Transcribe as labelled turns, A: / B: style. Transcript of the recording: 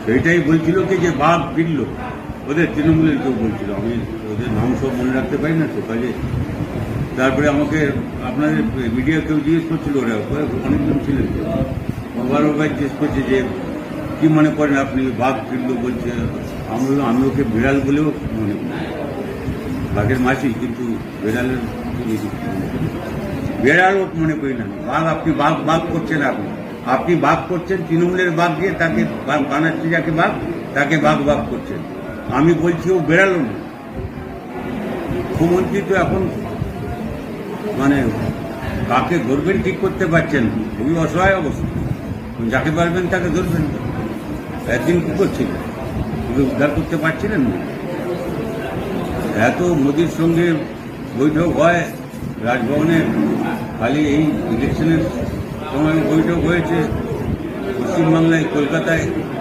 A: সেইটাই বলছিল কি যে বাঘ ফিরল, ওদের তৃণমূলের কেউ বলছিল, আমি ওদের নাম সব মনে রাখতে পারি না তো কাজে। তারপরে আমাকে আপনাদের মিডিয়া কেউ জিজ্ঞেস করছিল, ওরা অনেকজন ছিলেন, বারবার জিজ্ঞেস করছে যে কি মনে করেন আপনি, বাঘ ফিরল বলছে। আমি বললাম আমি ওকে বিড়াল বলেও মনে করি, বাঘের মাসি, কিন্তু বিড়ালের বিড়াল মনে করি না। বাঘ আপনি বাঘ বাঘ করছেন, আপনি বাঘ করছেন, তৃণমূলের বাঘ দিয়ে তাকে বানাচ্ছি, যাকে বাঘ তাকে বাঘ বাঘ করছেন। আমি বলছি ও বেড়ালো না। মুখ্যমন্ত্রী তো এখন মানে কাকে ধরবেন ঠিক করতে পারছেন, খুবই অসহায় অবস্থা। যাকে পারবেন তাকে ধরবেন। একদিন কি করছিলেন, উদ্ধার করতে পারছিলেন না। এত মোদির সঙ্গে বৈঠক হয় রাজভবনে, খালি এই ইলেকশনের সময় বৈঠক হয়েছে পশ্চিমবাংলায়, কলকাতায়।